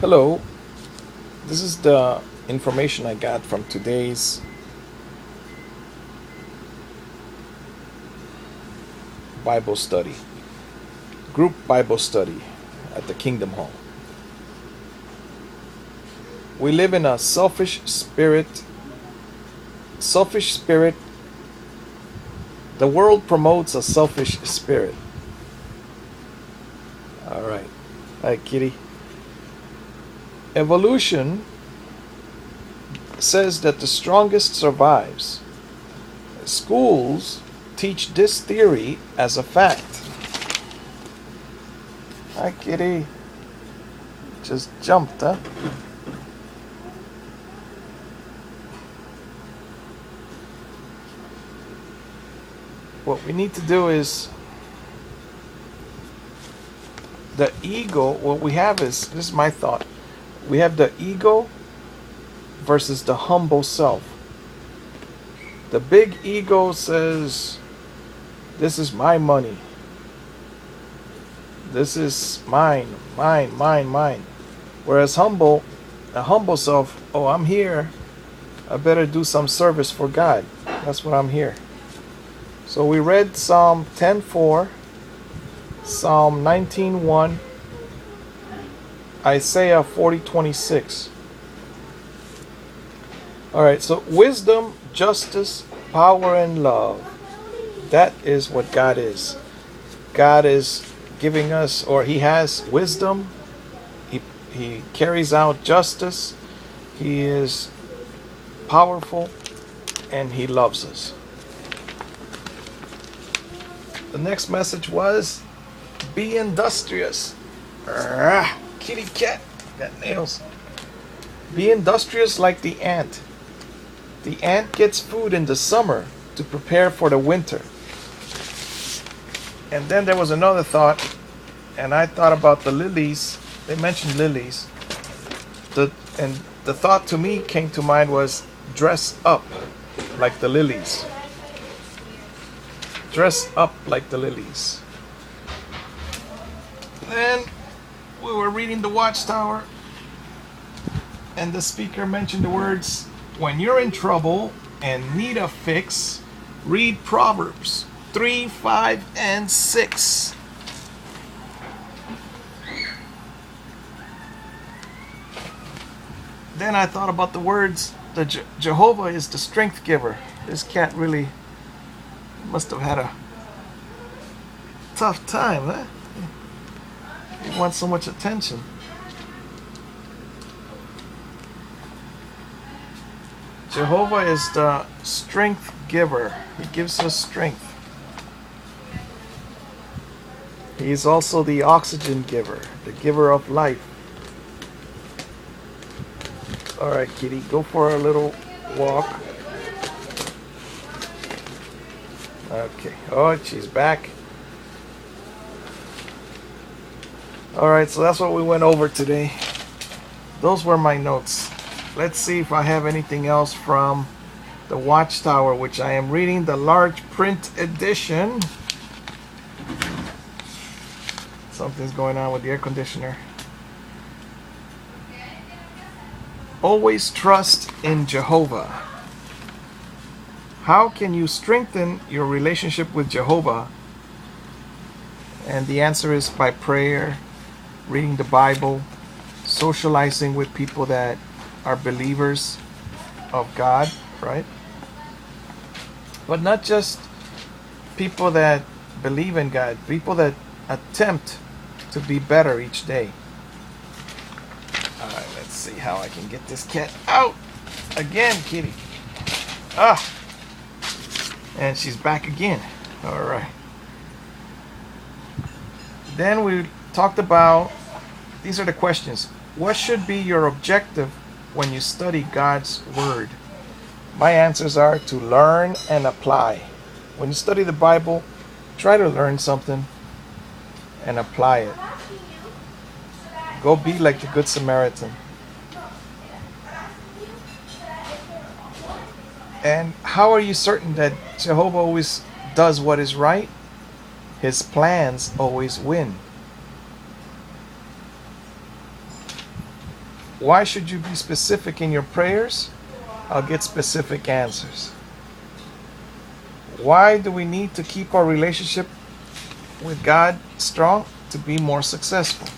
Hello, this is the information I got from today's Bible study, group Bible study at the Kingdom Hall. We live in a selfish spirit. The world promotes a selfish spirit. All right. Hi, kitty. Evolution says that the strongest survives. Schools teach this theory as a fact. Hi, kitty. Just jumped, huh? What we need to do is the ego. What we have is, this is my thought, we have the ego versus the humble self. The big ego says, this is my money. This is mine, mine, mine, mine. Whereas a humble self, oh, I'm here. I better do some service for God. That's what I'm here. So we read Psalm 10:4, Psalm 19:1, Isaiah 40:26. All right, so wisdom, justice, power, and love. That is what God is. God is giving us, or He has wisdom. He carries out justice. He is powerful, and He loves us. The next message was, be industrious. Kitty cat, got nails. Be industrious like the ant. The ant gets food in the summer to prepare for the winter. And then there was another thought, and I thought about the lilies. They mentioned lilies. And the thought to me came to mind was, dress up like the lilies. Dress up like the lilies. Then we were reading the Watchtower, and the speaker mentioned the words, when you're in trouble and need a fix, read Proverbs 3, 5, and 6. Then I thought about the words, Jehovah is the strength giver. This cat really must have had a tough time, huh? He wants so much attention. Jehovah is the strength giver. He gives us strength. He is also the oxygen giver, the giver of life. All right, kitty, go for a little walk. Okay. Oh, she's back. All right, so that's what we went over today. Those were my notes. Let's see if I have anything else from the Watchtower, which I am reading the large print edition. Something's going on with the air conditioner. Always trust in Jehovah. How can you strengthen your relationship with Jehovah? And the answer is by prayer, reading the Bible, socializing with people that are believers of God, right? But not just people that believe in God, people that attempt to be better each day. All right, let's see how I can get this cat out. Again, kitty. And she's back again. All right. Then we talked about, these are the questions. What should be your objective when you study God's Word? My answers are to learn and apply. When you study the Bible, try to learn something and apply it. Go be like the Good Samaritan. And how are you certain that Jehovah always does what is right? His plans always win. Why should you be specific in your prayers? I'll get specific answers. Why do we need to keep our relationship with God strong? To be more successful.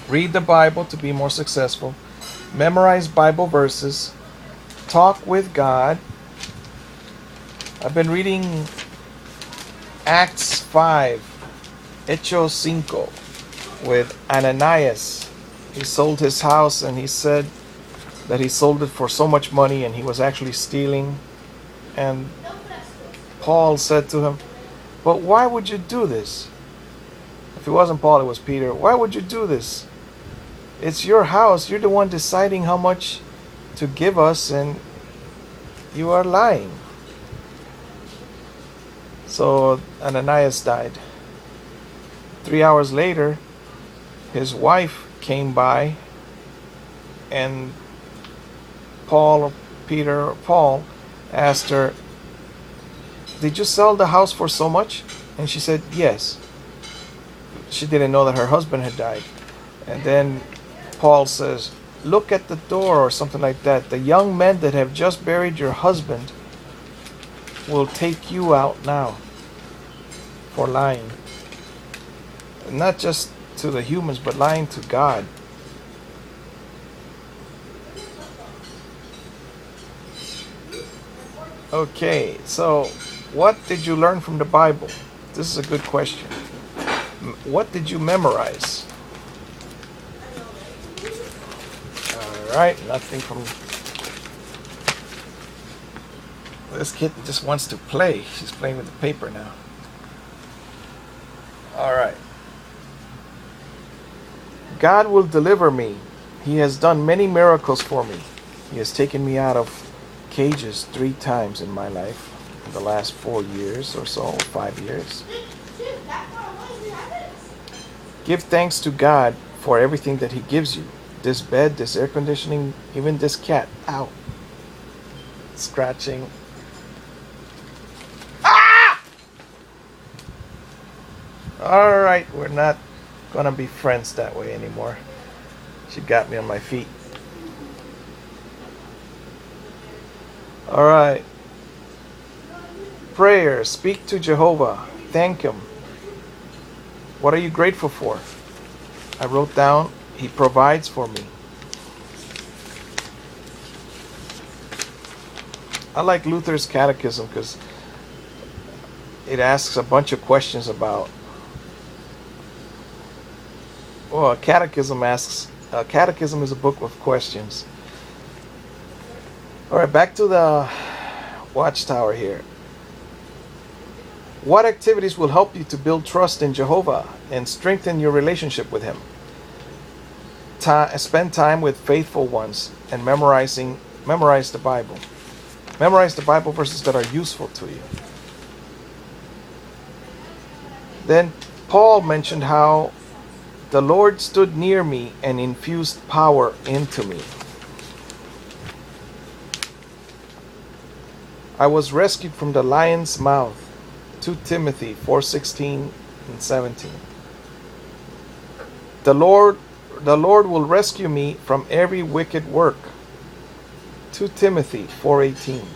Read the Bible to be more successful. Memorize Bible verses. Talk with God. I've been reading Acts 5, Hechos 5, with Ananias. He sold his house and he said that he sold it for so much money and he was actually stealing. And Paul said to him, "But why would you do this?" If it wasn't Paul, it was Peter. "Why would you do this? It's your house. You're the one deciding how much to give us, and you are lying." So Ananias died. 3 hours later, his wife came by, and Paul asked her, "Did you sell the house for so much?" And she said, "Yes." She didn't know that her husband had died. And then Paul says, "Look at the door," or something like that. "The young men that have just buried your husband will take you out now for lying." Not just to the humans, but lying to God. Okay, so what did you learn from the Bible? This is a good question. What did you memorize? Alright, nothing from... This kid just wants to play. She's playing with the paper now. Alright. God will deliver me. He has done many miracles for me. He has taken me out of cages 3 times in my life in the last 4 years or so, 5 years. Give thanks to God for everything that He gives you. This bed, this air conditioning, even this cat. Ow. Scratching. Ah! Alright, we're not gonna be friends that way anymore. She got me on my feet. Alright. Prayer. Speak to Jehovah. Thank Him. What are you grateful for? I wrote down, He provides for me. I like Luther's catechism because it asks a bunch of questions about... Well, a catechism is a book of questions. Alright, back to the Watchtower here. What activities will help you to build trust in Jehovah and strengthen your relationship with Him? Spend time with faithful ones and memorize the Bible. Memorize the Bible verses that are useful to you. Then Paul mentioned how the Lord stood near me and infused power into me. I was rescued from the lion's mouth. 2 Timothy 4:16 and 17. The Lord will rescue me from every wicked work. 2 Timothy 4:18.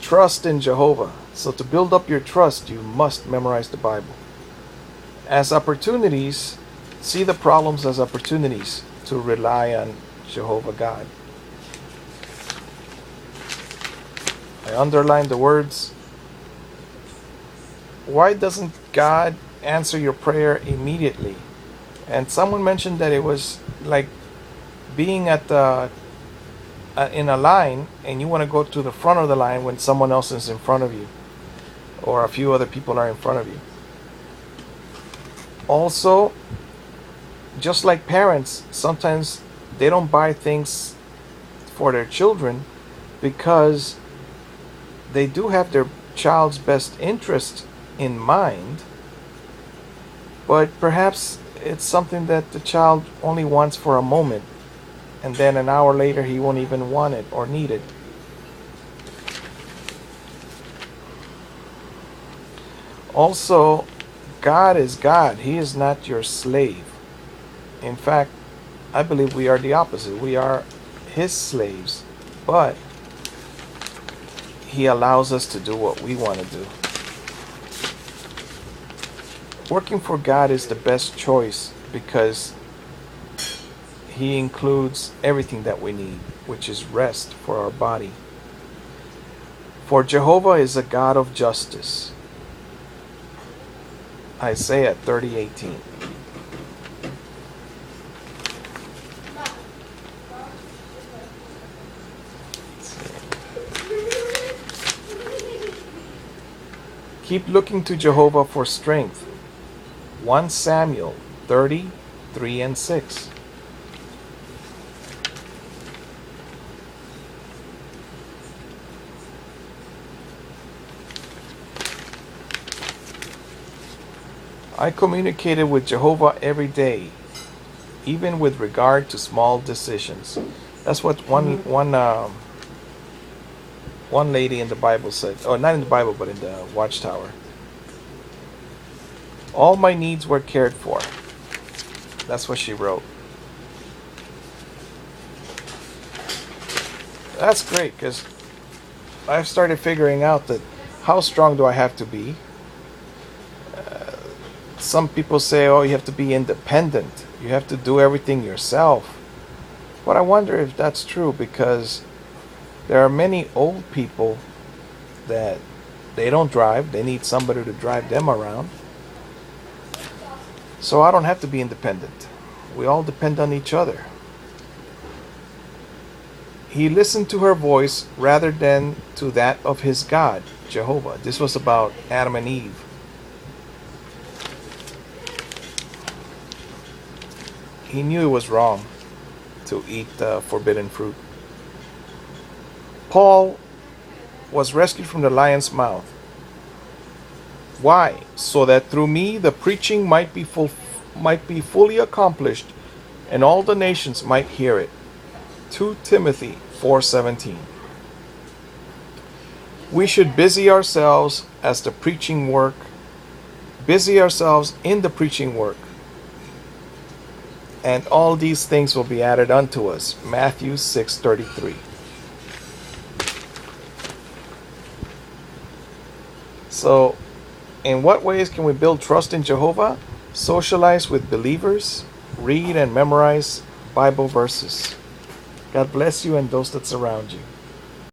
Trust in Jehovah. So to build up your trust, you must memorize the Bible. As opportunities, see the problems as opportunities to rely on Jehovah God. I underlined the words. Why doesn't God answer your prayer immediately? And someone mentioned that it was like being at the in a line and you want to go to the front of the line when someone else is in front of you or a few other people are in front of you. Also, just like parents, sometimes they don't buy things for their children because they do have their child's best interest in mind, but perhaps it's something that the child only wants for a moment, and then an hour later he won't even want it or need it. Also, God is God. He is not your slave. In fact, I believe we are the opposite. We are His slaves, but He allows us to do what we want to do. Working for God is the best choice because He includes everything that we need, which is rest for our body. For Jehovah is a God of justice. Isaiah 30:18. Keep looking to Jehovah for strength. 1 Samuel 30:3-6. I communicated with Jehovah every day, even with regard to small decisions. That's what one lady in the Bible said. Oh, not in the Bible, but in the Watchtower. All my needs were cared for. That's what she wrote. That's great, because I've started figuring out that how strong do I have to be? Some people say, oh, you have to be independent. You have to do everything yourself. But I wonder if that's true, because there are many old people that they don't drive. They need somebody to drive them around. So I don't have to be independent. We all depend on each other. He listened to her voice rather than to that of his God, Jehovah. This was about Adam and Eve. He knew it was wrong to eat the forbidden fruit. Paul was rescued from the lion's mouth. Why? So that through me the preaching might be fully accomplished, and all the nations might hear it. 2 Timothy 4:17. We should busy ourselves in the preaching work, and all these things will be added unto us. Matthew 6:33. So, in what ways can we build trust in Jehovah? Socialize with believers, read and memorize Bible verses. God bless you and those that surround you.